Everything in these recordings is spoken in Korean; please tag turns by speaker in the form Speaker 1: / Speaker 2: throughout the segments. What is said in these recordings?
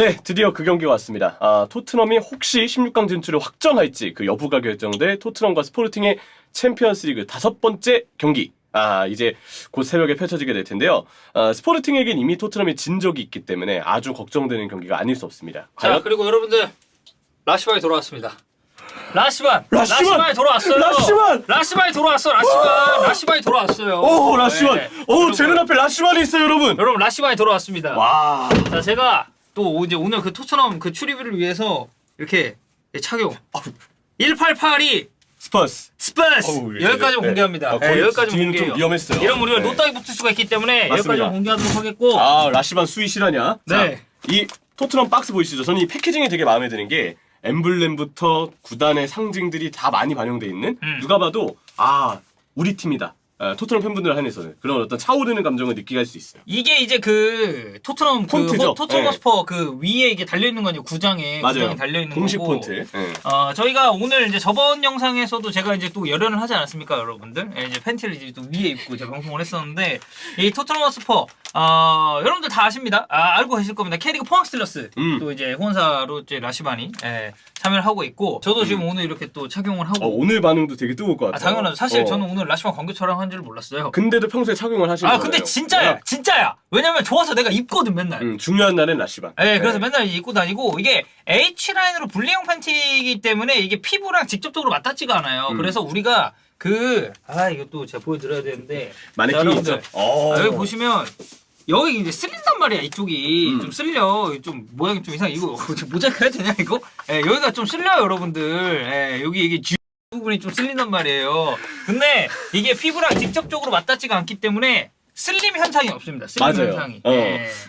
Speaker 1: 네, 드디어 그 경기가 왔습니다. 토트넘이 혹시 16강 진출을 확정할지 그 여부가 결정될 토트넘과 스포르팅의 챔피언스리그 5번째 경기. 이제 곧 새벽에 펼쳐지게 될 텐데요. 스포르팅에겐 이미 토트넘이 진 적이 있기 때문에 아주 걱정되는 경기가 아닐 수 없습니다.
Speaker 2: 자, 그리고 여러분들 라시반이 돌아왔습니다. 라시반이 돌아왔어요. 라시반이 돌아왔어. 라시반이 돌아왔어요.
Speaker 1: 오, 라시반.
Speaker 2: 네.
Speaker 1: 오, 제 눈앞에 라시반이 있어요, 여러분.
Speaker 2: 여러분 라시반이 돌아왔습니다.
Speaker 1: 와.
Speaker 2: 자, 제가 또 이제 오늘 그 토트넘 그 추리뷰를 위해서 이렇게 착용 188이
Speaker 1: 스퍼스.
Speaker 2: 스페이스 여기까지 공개합니다. 여기까지
Speaker 1: 지금
Speaker 2: 공개해요.
Speaker 1: 좀 위험했어요.
Speaker 2: 이런 우리가
Speaker 1: 네.
Speaker 2: 노딱이 붙을 수가 있기 때문에
Speaker 1: 맞습니다.
Speaker 2: 여기까지 공개하도록 하겠고.
Speaker 1: 라시반 수위 실화냐?
Speaker 2: 네.
Speaker 1: 자, 이 토트넘 박스 보이시죠? 저는 이 패키징이 되게 마음에 드는 게 엠블렘부터 구단의 상징들이 다 많이 반영돼 있는 누가 봐도 우리 팀이다. 토트넘 팬분들 한해서는 그런 어떤 차오르는 감정을 느끼게 할 수 있어요.
Speaker 2: 이게 이제 그 토트넘
Speaker 1: 폰트죠.
Speaker 2: 토트넘
Speaker 1: 네.
Speaker 2: 스퍼 그 위에 이게 달려 있는 거 아니고 구장에 달려 있는
Speaker 1: 공식
Speaker 2: 거고.
Speaker 1: 폰트. 네.
Speaker 2: 저희가 오늘 이제 저번 영상에서도 제가 이제 또 열연을 하지 않았습니까, 여러분들? 이제 팬티를 이제 또 위에 입고 제가 방송을 했었는데 이 토트넘 스퍼 여러분들 다 아십니다. 알고 계실 겁니다. K리그 포항 스틸러스 또 이제 후원사로 이제 라시반이 참여를 하고 있고 저도 지금 오늘 이렇게 또 착용을 하고.
Speaker 1: 오늘 반응도 되게 뜨거울 것 같아요.
Speaker 2: 당연하죠. 사실 저는 오늘 라시반 광고 촬영한 줄 몰랐어요.
Speaker 1: 근데도 평소에 착용을 하시는 거예요.
Speaker 2: 근데 진짜야. 왜냐면 좋아서 내가 입거든 맨날.
Speaker 1: 중요한 날엔 라시반.
Speaker 2: 그래서 맨날 입고 다니고 이게 H라인으로 분리형 팬티이기 때문에 이게 피부랑 직접적으로 맞닿지가 않아요. 그래서 우리가 이것도 제가 보여드려야 되는데
Speaker 1: 마네킹이 있죠.
Speaker 2: 여기 보시면 여기 이제 쓸린단 말이야. 이쪽이 좀 쓸려. 좀 모양이 좀 이상해. 이거 모자이크 해야 되냐 이거? 여기가 좀 쓸려요, 여러분들. 여기 이게 부분이 좀 쓸린단 말이에요. 근데 이게 피부랑 직접적으로 맞닿지가 않기 때문에 슬림 현상이 없습니다. 슬림
Speaker 1: 맞아요.
Speaker 2: 현상이.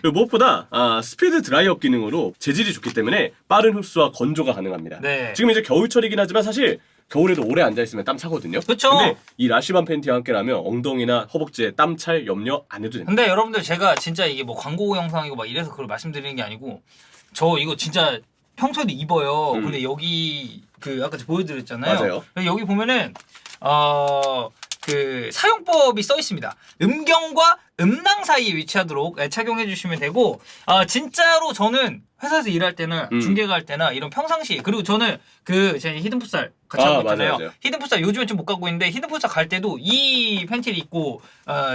Speaker 1: 그리고 무엇보다 스피드 드라이업 기능으로 재질이 좋기 때문에 빠른 흡수와 건조가 가능합니다.
Speaker 2: 네.
Speaker 1: 지금 이제 겨울철이긴 하지만 사실 겨울에도 오래 앉아있으면 땀 차거든요.
Speaker 2: 그쵸.
Speaker 1: 근데 이 라시반 팬티와 함께라면 엉덩이나 허벅지에 땀 찰 염려 안 해도 됩니다.
Speaker 2: 근데 여러분들 제가 진짜 이게 뭐 광고 영상이고 막 이래서 그걸 말씀드리는 게 아니고 저 이거 진짜 평소에도 입어요. 근데 여기 아까 보여드렸잖아요.
Speaker 1: 맞아요.
Speaker 2: 여기 보면은 그 사용법이 써 있습니다. 음경과 음낭 사이에 위치하도록 착용해 주시면 되고 진짜로 저는 회사에서 일할 때나 중계가 할 때나 이런 평상시 그리고 저는 제가 히든풋살 같이 하고 있잖아요.
Speaker 1: 맞아요.
Speaker 2: 히든풋살 요즘에 좀 못 가고 있는데 히든풋살 갈 때도 이 팬티를 입고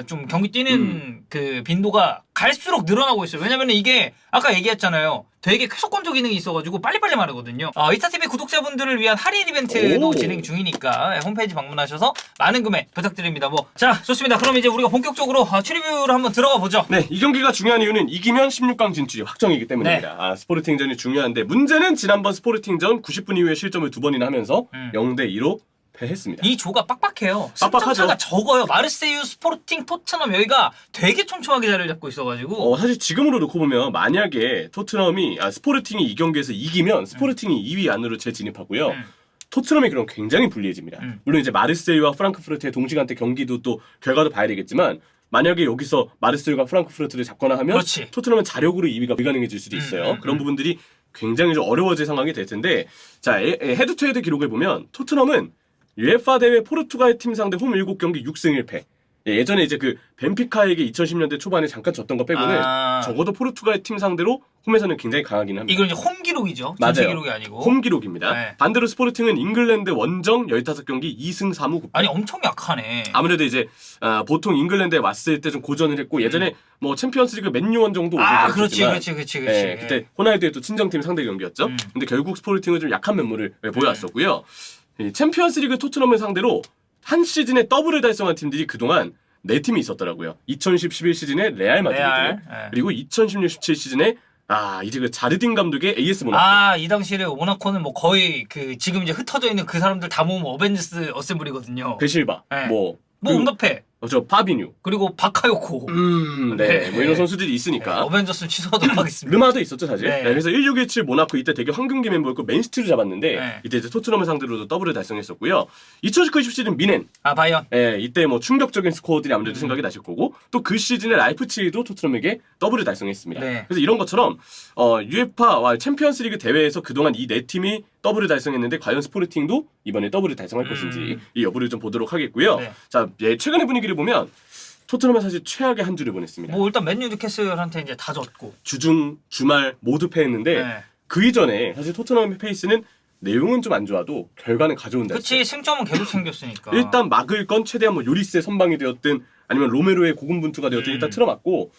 Speaker 2: 좀 경기 뛰는 그 빈도가 갈수록 늘어나고 있어요. 왜냐면 이게 아까 얘기했잖아요. 되게 쾌속건조 기능이 있어가지고 빨리빨리 마르거든요. 이스타TV 구독자분들을 위한 할인 이벤트도 진행 중이니까 홈페이지 방문하셔서 많은 구매 부탁드립니다. 자, 좋습니다. 그럼 이제 우리가 본격적으로 추리뷰를 한번 들어가 보죠.
Speaker 1: 네, 이 경기가 중요한 이유는 이기면 16강 진출이 확정이기 때문입니다. 스포르팅전이 중요한데 문제는 지난번 스포르팅전 90분 이후에 실점을 2번이나 하면서 0대2로 패했습니다.
Speaker 2: 이 조가 빡빡해요.
Speaker 1: 빡빡하죠.
Speaker 2: 승점차가 적어요. 마르세유, 스포르팅, 토트넘 여기가 되게 촘촘하게 자리를 잡고 있어가지고.
Speaker 1: 사실 지금으로 놓고 보면 만약에 토트넘이 스포르팅이 이 경기에서 이기면 스포르팅이 2위 안으로 재진입하고요. 토트넘이 그럼 굉장히 불리해집니다. 물론 이제 마르세유와 프랑크푸르트의 동시간대 경기도 또 결과도 봐야 되겠지만 만약에 여기서 마르세유가 프랑크푸르트를 잡거나 하면
Speaker 2: 그렇지.
Speaker 1: 토트넘은 자력으로 2위가 불가능해질 수도 있어요. 그런 부분들이 굉장히 좀 어려워질 상황이 될 텐데 자 헤드투헤드 기록을 보면 토트넘은 UEFA 대회 포르투갈 팀 상대 홈 7경기 6승 1패. 예전에 이제 그 벤피카에게 2010년대 초반에 잠깐 졌던 거 빼고는 적어도 포르투갈 팀 상대로 홈에서는 굉장히 강하긴 합니다.
Speaker 2: 이건 이제 홈 기록이죠.
Speaker 1: 맞아요.
Speaker 2: 전체 기록이 아니고.
Speaker 1: 홈 기록입니다.
Speaker 2: 네.
Speaker 1: 반대로 스포르팅은 잉글랜드 원정 15경기 2승 3무 9패.
Speaker 2: 아니 엄청 약하네.
Speaker 1: 아무래도 이제 보통 잉글랜드에 왔을 때 좀 고전을 했고 예전에 뭐 챔피언스리그 맨유원 정도 오고
Speaker 2: 그렇지.
Speaker 1: 그때 호날두의 또 친정팀 상대 경기였죠. 근데 결국 스포르팅은 좀 약한 면모를 보여왔었고요. 이 챔피언스리그 토트넘을 상대로 한 시즌에 더블을 달성한 팀들이 그동안 4팀이 있었더라고요. 2010-11 시즌에 레알 마드리드 그리고 2016-17 시즌에 이제 그 자르딘 감독의 AS 모나코.
Speaker 2: 이 당시에 모나코는 뭐 거의 지금 이제 흩어져 있는 그 사람들 다 모으면 어벤져스 어셈블이거든요.
Speaker 1: 베실바,
Speaker 2: 뭐 음바페,
Speaker 1: 파비뉴,
Speaker 2: 그리고 바카요코.
Speaker 1: 네, 뭐 이런 선수들이 있으니까.
Speaker 2: 어벤져스는 취소하도록 하겠습니다.
Speaker 1: 르마도 있었죠 사실.
Speaker 2: 네.
Speaker 1: 그래서 1617 모나코 이때 되게 황금기 멤버였고 맨시티를 잡았는데 이때 이제 토트넘을 상대로도 더블을 달성했었고요. 2019-20 시즌 미넨.
Speaker 2: 바이언.
Speaker 1: 이때 뭐 충격적인 스코어들이 아무래도 생각이 나실 거고 또 그 시즌에 라이프치히도 토트넘에게 더블을 달성했습니다. 그래서 이런 것처럼 UEFA와 챔피언스리그 대회에서 그동안 이 4팀이 더블을 달성했는데 과연 스포르팅도 이번에 더블을 달성할 것인지 이 여부를 좀 보도록 하겠고요. 자, 최근의 분위기를 보면 토트넘은 사실 최악의 한 주를 보냈습니다.
Speaker 2: 뭐 일단 맨유 뉴캐슬한테 이제 다 졌고
Speaker 1: 주중 주말 모두 패했는데
Speaker 2: 네.
Speaker 1: 그 이전에 사실 토트넘의 페이스는 내용은 좀 안 좋아도 결과는 가져온다.
Speaker 2: 그치 승점은 계속 챙겼으니까
Speaker 1: 일단 막을 건 최대한 뭐 요리스의 선방이 되었든 아니면 로메로의 고군분투가 되었든 일단 틀어막고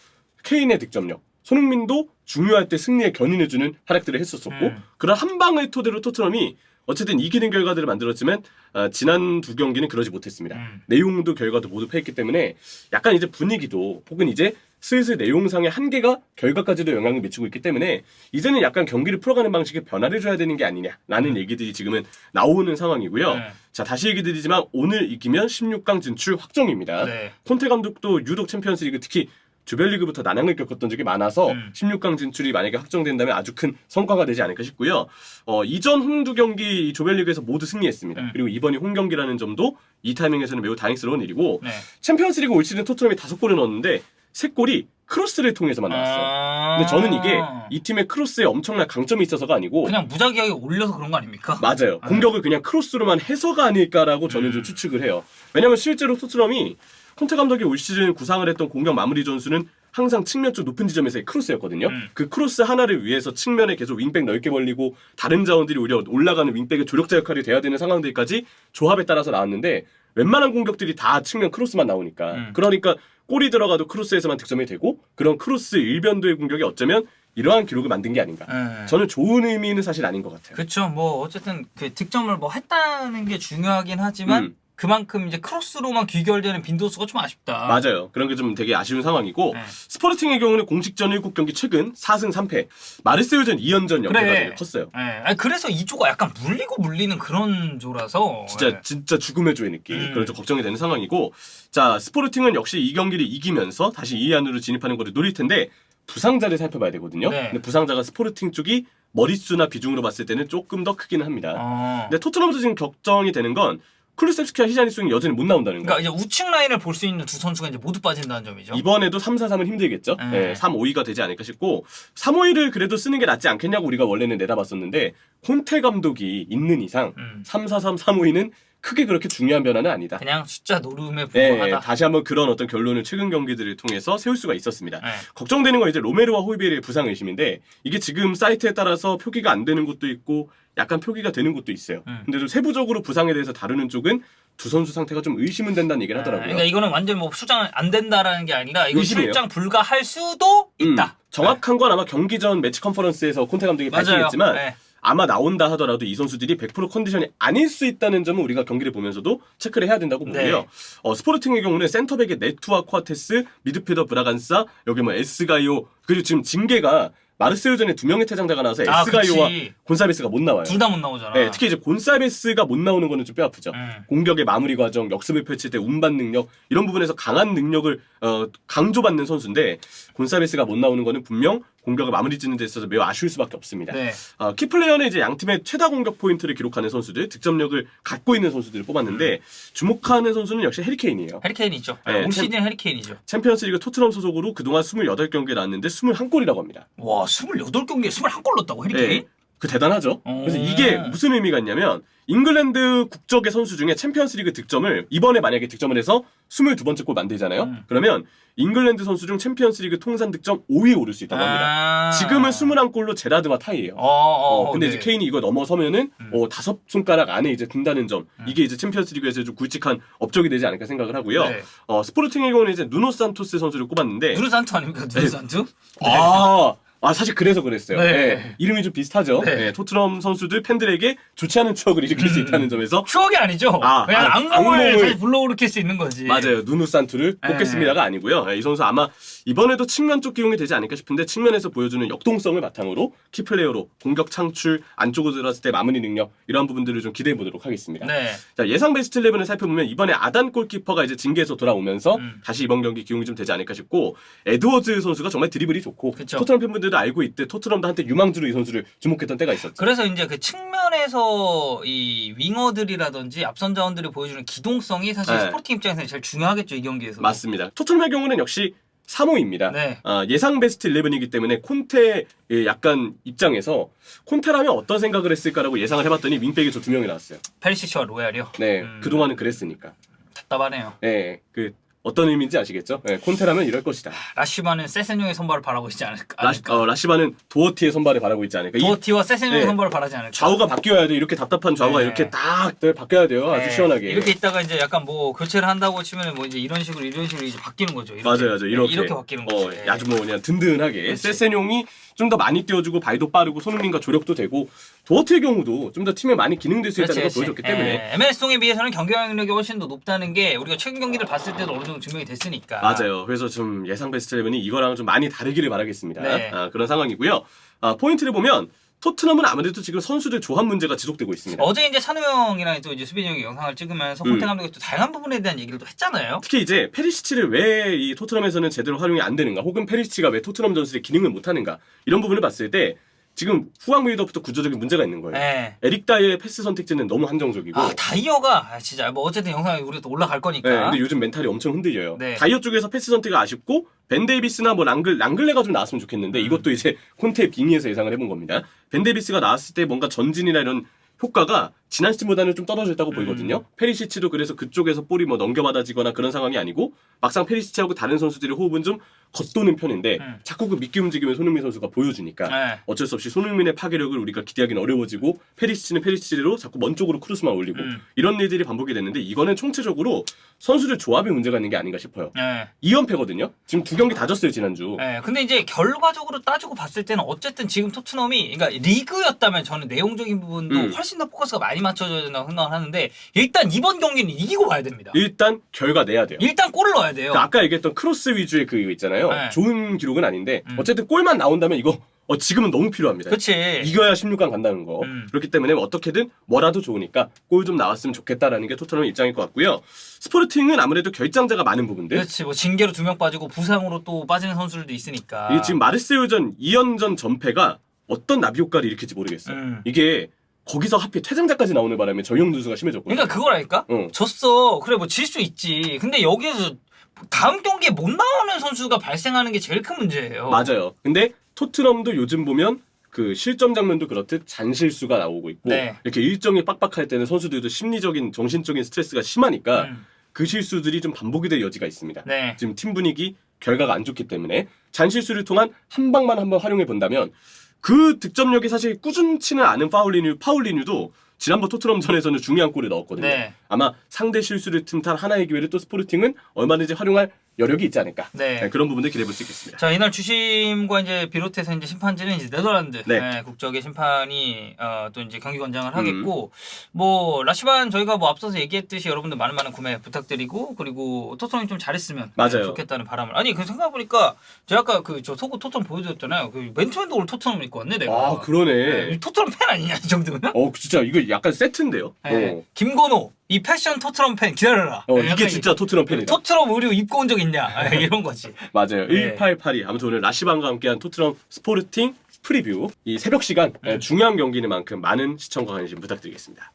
Speaker 1: 케인의 득점력, 손흥민도 중요할 때 승리에 견인해주는 활약들을 했었었고 그런 한 방을 토대로 토트넘이 어쨌든 이기는 결과들을 만들었지만 지난 두 경기는 그러지 못했습니다. 내용도 결과도 모두 패했기 때문에 약간 이제 분위기도 혹은 이제 슬슬 내용상의 한계가 결과까지도 영향을 미치고 있기 때문에 이제는 약간 경기를 풀어가는 방식에 변화를 줘야 되는 게 아니냐라는 얘기들이 지금은 나오는 상황이고요.
Speaker 2: 네.
Speaker 1: 자, 다시 얘기 드리지만 오늘 이기면 16강 진출 확정입니다.
Speaker 2: 네.
Speaker 1: 콘테 감독도 유독 챔피언스리그 특히 조별리그부터 난항을 겪었던 적이 많아서 16강 진출이 만약에 확정된다면 아주 큰 성과가 되지 않을까 싶고요. 이전 홈 두 경기 조별리그에서 모두 승리했습니다. 그리고 이번이 홈 경기라는 점도 이 타이밍에서는 매우 다행스러운 일이고
Speaker 2: 네.
Speaker 1: 챔피언스리그 올 시즌 토트넘이 5골을 넣었는데 3골이 크로스를 통해서만 나왔어요. 근데 저는 이게 이 팀의 크로스에 엄청난 강점이 있어서가 아니고
Speaker 2: 그냥 무작위하게 올려서 그런 거 아닙니까?
Speaker 1: 맞아요. 공격을 그냥 크로스로만 해서가 아닐까라고 저는 좀 추측을 해요. 왜냐면 실제로 토트넘이 콘테 감독이 올 시즌 구상을 했던 공격 마무리 전술은 항상 측면 쪽 높은 지점에서의 크로스였거든요. 그 크로스 하나를 위해서 측면에 계속 윙백 넓게 벌리고 다른 자원들이 오히려 올라가는 윙백의 조력자 역할이 돼야 되는 상황들까지 조합에 따라서 나왔는데 웬만한 공격들이 다 측면 크로스만 나오니까 그러니까 골이 들어가도 크로스에서만 득점이 되고 그런 크로스 일변도의 공격이 어쩌면 이러한 기록을 만든 게 아닌가. 저는 좋은 의미는 사실 아닌 것 같아요.
Speaker 2: 그렇죠. 뭐 어쨌든 그 득점을 뭐 했다는 게 중요하긴 하지만 그만큼 이제 크로스로만 귀결되는 빈도수가 좀 아쉽다.
Speaker 1: 맞아요. 그런 게 좀 되게 아쉬운 상황이고 스포르팅의 경우는 공식전 7경기 최근 4승 3패 마르세유전 2연전 연패가 되게 컸어요.
Speaker 2: 네. 아니, 그래서 이 조가 약간 물리는 그런 조라서
Speaker 1: 진짜 죽음의 조의 느낌. 그런 좀 걱정이 되는 상황이고 자 스포르팅은 역시 이 경기를 이기면서 다시 2위 안으로 진입하는 것을 노릴 텐데 부상자를 살펴봐야 되거든요.
Speaker 2: 네.
Speaker 1: 근데 부상자가 스포르팅 쪽이 머릿수나 비중으로 봤을 때는 조금 더 크기는 합니다. 근데 토트넘도 지금 걱정이 되는 건 클루셉스키와 히자니스는 여전히 못 나온다는 거예요.
Speaker 2: 그러니까 이제 우측 라인을 볼 수 있는 두 선수가 이제 모두 빠진다는 점이죠.
Speaker 1: 이번에도 3-4-3은 힘들겠죠. 네, 3-5-2가 되지 않을까 싶고 3-5-2를 그래도 쓰는 게 낫지 않겠냐고 우리가 원래는 내다봤었는데 콘테 감독이 있는 이상 3-4-3, 3-5-2는 크게 그렇게 중요한 변화는 아니다.
Speaker 2: 그냥 숫자 노름에
Speaker 1: 네,
Speaker 2: 불과하다.
Speaker 1: 다시 한번 그런 어떤 결론을 최근 경기들을 통해서 세울 수가 있었습니다.
Speaker 2: 네.
Speaker 1: 걱정되는 건 이제 로메로와 호이베르의 부상 의심인데 이게 지금 사이트에 따라서 표기가 안 되는 곳도 있고 약간 표기가 되는 곳도 있어요. 근데 좀 세부적으로 부상에 대해서 다루는 쪽은 두 선수 상태가 좀 의심은 된다는 얘기를 하더라고요.
Speaker 2: 그러니까 이거는 완전 뭐 수장 안 된다라는 게 아니라 이거
Speaker 1: 의심이에요.
Speaker 2: 출장 불가할 수도 있다.
Speaker 1: 정확한 건 아마 경기 전 매치 컨퍼런스에서 콘테 감독이
Speaker 2: 맞아요.
Speaker 1: 밝히겠지만
Speaker 2: 네.
Speaker 1: 아마 나온다 하더라도 이 선수들이 100% 컨디션이 아닐 수 있다는 점은 우리가 경기를 보면서도 체크를 해야 된다고 보고요. 스포르팅의 경우는 센터백의 네투와 코아테스, 미드필더 브라간사, 여기 뭐 에스가이오 그리고 지금 징계가 마르세유전에 2명의 퇴장자가 나와서 에스가이오와 곤사베스가 못 나와요.
Speaker 2: 둘 다 못 나오잖아.
Speaker 1: 네, 특히 이제 곤사베스가 못 나오는 거는 좀 뼈아프죠. 공격의 마무리 과정, 역습을 펼칠 때 운반 능력 이런 부분에서 강한 능력을 강조받는 선수인데 곤사베스가 못 나오는 거는 분명 공격을 마무리 짓는 데 있어서 매우 아쉬울 수밖에 없습니다.
Speaker 2: 네.
Speaker 1: 키플레이어는 이제 양 팀의 최다 공격 포인트를 기록하는 선수들, 득점력을 갖고 있는 선수들을 뽑았는데 주목하는 선수는 역시 해리케인이에요.
Speaker 2: 해리케인이죠.
Speaker 1: 네,
Speaker 2: 올 시즌 해리케인이죠.
Speaker 1: 챔피언스리그 토트넘 소속으로 그동안 28경기에 나왔는데 21골이라고 합니다.
Speaker 2: 와, 28경기에 21골 넣었다고 해리케인?
Speaker 1: 네. 그 대단하죠. 그래서 이게 무슨 의미가 있냐면 잉글랜드 국적의 선수 중에 챔피언스리그 득점을 이번에 만약에 득점을 해서 22번째 골 만들잖아요. 그러면 잉글랜드 선수 중 챔피언스리그 통산 득점 5위에 오를 수 있다고 합니다. 지금은 21골로 제라드와 타이예요. 근데
Speaker 2: 네.
Speaker 1: 이제 케인이 이거 넘어서면은 5손가락 안에 이제 든다는 점. 이게 이제 챔피언스리그에서 좀 굵직한 업적이 되지 않을까 생각을 하고요.
Speaker 2: 네.
Speaker 1: 스포르팅의 경우는 이제 누노 산토스 선수를 꼽았는데
Speaker 2: 누르산투 아닙니까? 누르산투?
Speaker 1: 사실 그래서 그랬어요.
Speaker 2: 네.
Speaker 1: 네, 이름이 좀 비슷하죠.
Speaker 2: 네.
Speaker 1: 네, 토트넘 선수들 팬들에게 좋지 않은 추억을 일으킬 수 있다는 점에서
Speaker 2: 추억이 아니죠. 그냥 악몽을 다시 불러일으킬 수 있는 거지.
Speaker 1: 맞아요. 누누 산투를 뽑겠습니다가 아니고요. 이 선수 아마 이번에도 측면 쪽 기용이 되지 않을까 싶은데 측면에서 보여주는 역동성을 바탕으로 키플레이어로 공격 창출, 안쪽으로 들어갔을 때 마무리 능력 이러한 부분들을 좀 기대해 보도록 하겠습니다.
Speaker 2: 네.
Speaker 1: 자, 예상 베스트 11을 살펴보면 이번에 아단 골키퍼가 이제 징계에서 돌아오면서 다시 이번 경기 기용이 좀 되지 않을까 싶고 에드워즈 선수가 정말 드리블이 좋고
Speaker 2: 그쵸.
Speaker 1: 토트넘 팬분들도 알고 있대. 토트넘도 한때 유망주로 이 선수를 주목했던 때가 있었죠.
Speaker 2: 그래서 이제 그 측면에서 이 윙어들이라든지 앞선 자원들이 보여주는 기동성이 사실
Speaker 1: 네.
Speaker 2: 스포팅 입장에서는 제일 중요하겠죠, 이 경기에서.
Speaker 1: 맞습니다. 토트넘의 경우는 역시 3호입니다.
Speaker 2: 네.
Speaker 1: 예상 베스트 11이기 때문에 콘테 약간 입장에서 콘테라면 어떤 생각을 했을까라고 예상을 해봤더니 윙백이 저 2명이 나왔어요.
Speaker 2: 페리시치와 로얄이요.
Speaker 1: 네, 그동안은 그랬으니까.
Speaker 2: 답답하네요.
Speaker 1: 네, 어떤 의미인지 아시겠죠? 네, 콘테라면 이럴 것이다.
Speaker 2: 라시바는 세센용의 선발을 바라고 있지 않을까?
Speaker 1: 라시바는 도어티의 선발을 바라고 있지 않을까?
Speaker 2: 도어티와 세센용의
Speaker 1: 네.
Speaker 2: 선발을 바라지 않을까?
Speaker 1: 좌우가 바뀌어야 돼. 이렇게 답답한 좌우가
Speaker 2: 네.
Speaker 1: 이렇게 딱 바뀌어야 돼요. 아주
Speaker 2: 네.
Speaker 1: 시원하게.
Speaker 2: 이렇게 있다가 이제 약간 뭐 교체를 한다고 치면 뭐 이제 이런 식으로 이제 바뀌는 거죠. 이렇게.
Speaker 1: 맞아요. 이렇게.
Speaker 2: 이렇게 바뀌는 거죠.
Speaker 1: 아주 뭐 그냥 든든하게.
Speaker 2: 그렇지.
Speaker 1: 세센용이 좀 더 많이 띄워주고 발도 빠르고 손흥민과 조력도 되고 도어티의 경우도 좀 더 팀에 많이 기능될 수 있다는 걸 보여줬기 때문에
Speaker 2: MS통에 비해서는 경기력이 훨씬 더 높다는 게 우리가 최근 경기를 봤을 때도 어느 정도 증명이 됐으니까.
Speaker 1: 맞아요. 그래서 좀 예상 베스트 11이 이거랑 좀 많이 다르기를 바라겠습니다.
Speaker 2: 네.
Speaker 1: 그런 상황이고요. 포인트를 보면 토트넘은 아무래도 지금 선수들 조합 문제가 지속되고 있습니다.
Speaker 2: 어제 이제 찬우 형이랑 또 이제 수빈이 형이 영상을 찍으면서 콘테 감독이 또 다양한 부분에 대한 얘기를 또 했잖아요.
Speaker 1: 특히 이제 페리시치를 왜 이 토트넘에서는 제대로 활용이 안 되는가, 혹은 페리시치가 왜 토트넘 전술의 기능을 못 하는가 이런 부분을 봤을 때 지금 후방 빌드업부터 구조적인 문제가 있는 거예요.
Speaker 2: 네.
Speaker 1: 에릭 다이의 패스 선택지는 너무 한정적이고.
Speaker 2: 다이어가 진짜 뭐 어쨌든 영상에 우리가 또 올라갈 거니까.
Speaker 1: 네, 근데 요즘 멘탈이 엄청 흔들려요.
Speaker 2: 네.
Speaker 1: 다이어 쪽에서 패스 선택이 아쉽고 벤 데이비스나 뭐 랑글레가 좀 나왔으면 좋겠는데 이것도 이제 콘테 빙의에서 예상을 해본 겁니다. 벤 데이비스가 나왔을 때 뭔가 전진이나 이런 효과가 지난 시즌보다는 좀 떨어졌다고 보이거든요. 페리시치도 그래서 그쪽에서 볼이 뭐 넘겨받아지거나 그런 상황이 아니고 막상 페리시치하고 다른 선수들의 호흡은 좀 겉도는 편인데 자꾸 그 미끼 움직임을 손흥민 선수가 보여주니까
Speaker 2: 네.
Speaker 1: 어쩔 수 없이 손흥민의 파괴력을 우리가 기대하기는 어려워지고 페리시치는 페리시치대로 자꾸 먼 쪽으로 크로스만 올리고 이런 일들이 반복이 됐는데 이거는 총체적으로 선수들 조합에 문제가 있는 게 아닌가 싶어요.
Speaker 2: 네.
Speaker 1: 2연패거든요. 지금 2경기 다 졌어요 지난주.
Speaker 2: 네, 근데 이제 결과적으로 따지고 봤을 때는 어쨌든 지금 토트넘이 그러니까 리그였다면 저는 내용적인 부분도 훨씬 더 포커스가 많이 맞춰져야 된다고 생각을 하는데 일단 이번 경기는 이기고 봐야 됩니다.
Speaker 1: 일단 결과 내야 돼요.
Speaker 2: 일단 골을 넣어야 돼요.
Speaker 1: 그러니까 아까 얘기했던 크로스 위주의 그 이거 있잖아요.
Speaker 2: 네.
Speaker 1: 좋은 기록은 아닌데 어쨌든 골만 나온다면 이거 지금은 너무 필요합니다.
Speaker 2: 그렇지.
Speaker 1: 이겨야 16강 간다는 거. 그렇기 때문에 어떻게든 뭐라도 좋으니까 골 좀 나왔으면 좋겠다라는 게 토트넘의 입장일 것 같고요. 스포르팅은 아무래도 결장자가 많은 부분들.
Speaker 2: 그렇지. 뭐 징계로 2명 빠지고 부상으로 또 빠지는 선수들도 있으니까.
Speaker 1: 이게 지금 마르세유전 2연전 전패가 어떤 나비 효과를 일으킬지 모르겠어요. 이게 거기서 하필 퇴장자까지 나오는 바람에 전형 누수가 심해졌거든요.
Speaker 2: 그러니까 그거라니까? 졌어. 그래 뭐 질 수 있지. 근데 여기에서 다음 경기에 못 나오는 선수가 발생하는 게 제일 큰 문제예요.
Speaker 1: 맞아요. 근데 토트넘도 요즘 보면 그 실점 장면도 그렇듯 잔실수가 나오고 있고
Speaker 2: 네.
Speaker 1: 이렇게 일정이 빡빡할 때는 선수들도 심리적인 정신적인 스트레스가 심하니까 그 실수들이 좀 반복이 될 여지가 있습니다.
Speaker 2: 네.
Speaker 1: 지금 팀 분위기 결과가 안 좋기 때문에 잔실수를 통한 한 방만 한번 활용해 본다면 그 득점력이 사실 꾸준치는 않은 파울리뉴도 지난번 토트넘전에서는 중요한 골을 넣었거든요.
Speaker 2: 네.
Speaker 1: 아마 상대 실수를 틈탄 하나의 기회를 또 스포르팅은 얼마든지 활용할 여력이 있지 않을까.
Speaker 2: 네.
Speaker 1: 그런 부분들 기대해 볼 수 있겠습니다.
Speaker 2: 자, 이날 주심과 이제 비롯해서 이제 심판진은 이제 네덜란드
Speaker 1: 네.
Speaker 2: 국적의 심판이 또 이제 경기 권장을 하겠고 뭐 라시반 저희가 뭐 앞서서 얘기했듯이 여러분들 많은 구매 부탁드리고 그리고 토트넘이 좀 잘했으면
Speaker 1: 맞아요.
Speaker 2: 좋겠다는 바람을 아니 그 생각 보니까 제가 아까 그 저 속옷 토트넘 보여드렸잖아요. 그 맨투맨도 오늘 토트넘 입고 왔네 내가.
Speaker 1: 아 그러네.
Speaker 2: 네, 토트넘 팬 아니냐 이 정도면?
Speaker 1: 진짜 이거 약간 세트인데요.
Speaker 2: 네. 김건호 이 패션 토트넘 팬 기다려라.
Speaker 1: 이게
Speaker 2: 약간
Speaker 1: 진짜 토트넘 팬이다.
Speaker 2: 토트넘 의류 입고 온 적 있냐 이런 거지.
Speaker 1: 맞아요.
Speaker 2: 네.
Speaker 1: 1882. 아무튼 오늘 라시반과 함께한 토트넘 스포르팅 프리뷰. 이 새벽 시간 중요한 경기인 만큼 많은 시청과 관심 부탁드리겠습니다.